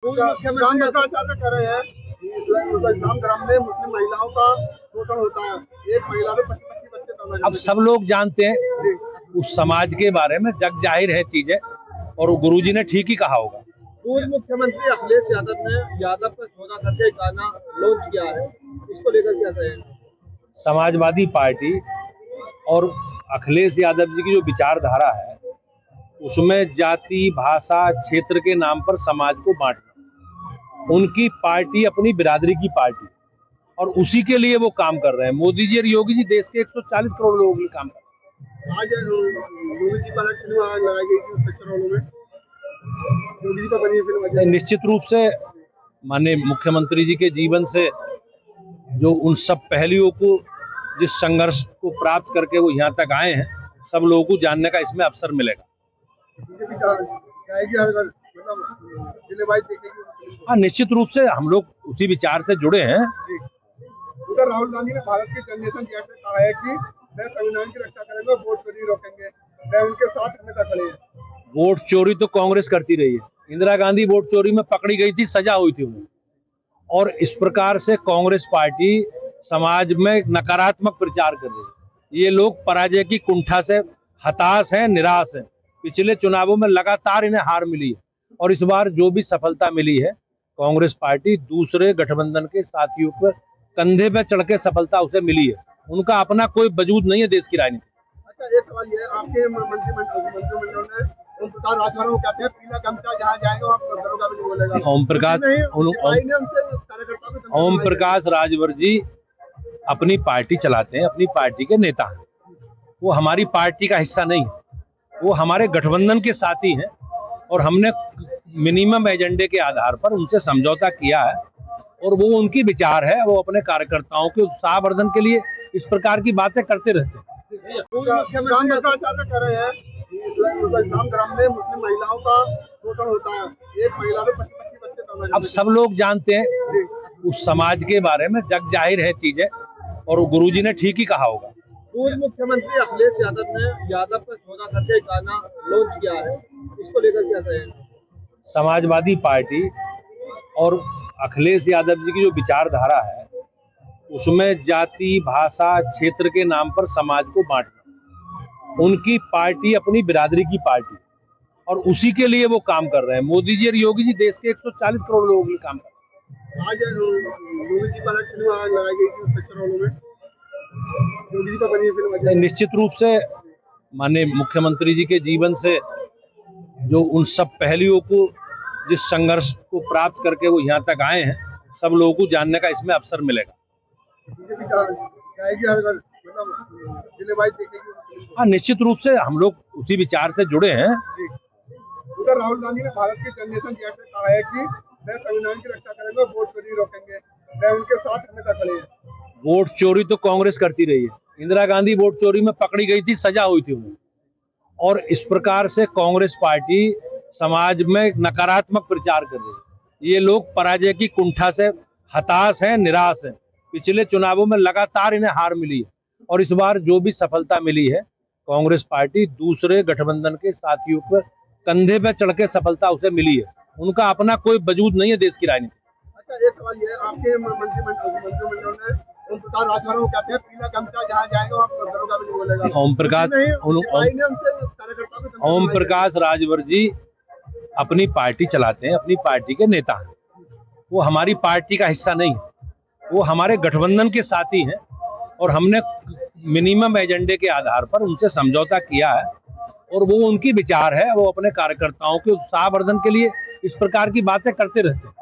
मुख्यमंत्री कर रहे हैं इस्लाम धर्म में मुस्लिम महिलाओं का शोषण होता है। एक महिला में 25 बच्चे। अब सब लोग जानते हैं उस समाज के बारे में, जग जाहिर है चीजें, और गुरुजी ने ठीक ही कहा होगा। पूर्व मुख्यमंत्री अखिलेश यादव ने यादव का सौदा करके गाना लॉन्च किया है, इसको लेकर क्या कहें? समाजवादी पार्टी और अखिलेश यादव जी की जो विचारधारा है उसमें जाति, भाषा, क्षेत्र के नाम पर समाज को बांटना, उनकी पार्टी अपनी बिरादरी की पार्टी, और उसी के लिए वो काम कर रहे हैं। मोदी जी और योगी जी देश के 140 करोड़ लोगों के लिए काम कर रहे हैं। आज योगी जी पर फिल्म लगाई गई थी पिक्चर हॉलों में, योगी जी का बनी फिल्म। निश्चित रूप से माननीय मुख्यमंत्री जी के जीवन से जो उन सब पहलुओं को, जिस संघर्ष को प्राप्त करके वो यहाँ तक आए हैं, सब लोगों को जानने का इसमें अवसर मिलेगा। हाँ, निश्चित रूप से हम लोग उसी विचार से जुड़े हैं। उधर राहुल गांधी ने भारत की जनरेशन में कहा है कि मैं संविधान की रक्षा करेंगे, वोट चोरी रोकेंगे, मैं उनके साथ हमेशा खड़े हैं। वोट चोरी तो कांग्रेस करती रही है। इंदिरा गांधी वोट चोरी में पकड़ी गई थी, सजा हुई थी उन्हें। और इस प्रकार से कांग्रेस पार्टी समाज में नकारात्मक प्रचार कर रही है। ये लोग पराजय की कुंठा से हताश हैं, निराश हैं। पिछले चुनावों में लगातार इन्हें हार मिली है, और इस बार जो भी सफलता मिली है, कांग्रेस पार्टी दूसरे गठबंधन के साथियों पर कंधे पे चढ़ के सफलता उसे मिली है। उनका अपना कोई वजूद नहीं है देश की राजनीति। अच्छा, एक सवाल ये, आपके मंत्रिमंडल ने ओम प्रकाश राजभर कहते हैं पीला गमछा जहाँ जाएंगे वहाँ दरोगा भी नहीं बोलेगा। ओम प्रकाश राजभर जी अपनी पार्टी चलाते हैं, अपनी पार्टी के नेता हैं। वो हमारी पार्टी का हिस्सा नहीं है, वो हमारे गठबंधन के साथी हैं, और हमने मिनिमम एजेंडे के आधार पर उनसे समझौता किया है, और वो उनकी विचार है। वो अपने कार्यकर्ताओं के उत्साहवर्धन के लिए इस प्रकार की बातें करते रहते हैं। कर रहे हैं इस्लाम धर्म में मुस्लिम महिलाओं का शोषण होता है। एक महिला में 25 बच्चे। अब सब लोग जानते हैं उस समाज के बारे में, जग जाहिर है चीजें, और गुरुजी ने ठीक ही कहा होगा। पूर्व मुख्यमंत्री अखिलेश यादव ने यादव का सौदा करके गाना लॉन्च किया है, इसको लेकर क्या कहें? समाजवादी पार्टी और अखिलेश यादव जी की जो विचारधारा है उसमें जाति, भाषा, क्षेत्र के नाम पर समाज को बांटना, उनकी पार्टी अपनी बिरादरी की पार्टी, और उसी के लिए वो काम कर रहे हैं। मोदी जी और योगी जी देश के 140 करोड़ लोगों के लिए काम कर रहे हैं। आज योगी जी पर फिल्म लगाई गई थी पिक्चर हॉलों में, योगी जी का बनी फिल्म। निश्चित रूप से माननीय मुख्यमंत्री जी के जीवन से जो उन सब पहलुओं को, जिस संघर्ष को प्राप्त करके वो यहाँ तक आए हैं, सब लोगों को जानने का इसमें अवसर मिलेगा। हाँ, निश्चित रूप से हम लोग उसी विचार से जुड़े हैं। उधर राहुल गांधी ने भारत की जनरेशन में कहा है कि मैं संविधान की रक्षा करेंगे, वोट चोरी रोकेंगे, मैं उनके साथ हमेशा खड़े हैं। वोट चोरी तो कांग्रेस करती रही है। इंदिरा गांधी वोट चोरी में पकड़ी गई थी, सजा हुई थी उन्हें। और इस प्रकार से कांग्रेस पार्टी समाज में नकारात्मक प्रचार कर रही है। ये लोग पराजय की कुंठा से हताश हैं, निराश हैं। पिछले चुनावों में लगातार इन्हें हार मिली है, और इस बार जो भी सफलता मिली है, कांग्रेस पार्टी दूसरे गठबंधन के साथियों पर कंधे पे चढ़ के सफलता उसे मिली है। उनका अपना कोई वजूद नहीं है देश की राजनीति। अच्छा, एक सवाल ये, आपके मंत्रिमंडल ने ओम प्रकाश राजभर कहते हैं पीला गमछा जहाँ जाएंगे वहाँ दरोगा भी नहीं बोलेगा। ओम प्रकाश राजभर जी अपनी पार्टी चलाते हैं, अपनी पार्टी के नेता हैं। वो हमारी पार्टी का हिस्सा नहीं है, वो हमारे गठबंधन के साथी हैं, और हमने मिनिमम एजेंडे के आधार पर उनसे समझौता किया है, और वो उनकी विचार है। वो अपने कार्यकर्ताओं के उत्साहवर्धन के लिए इस प्रकार की बातें करते रहते हैं।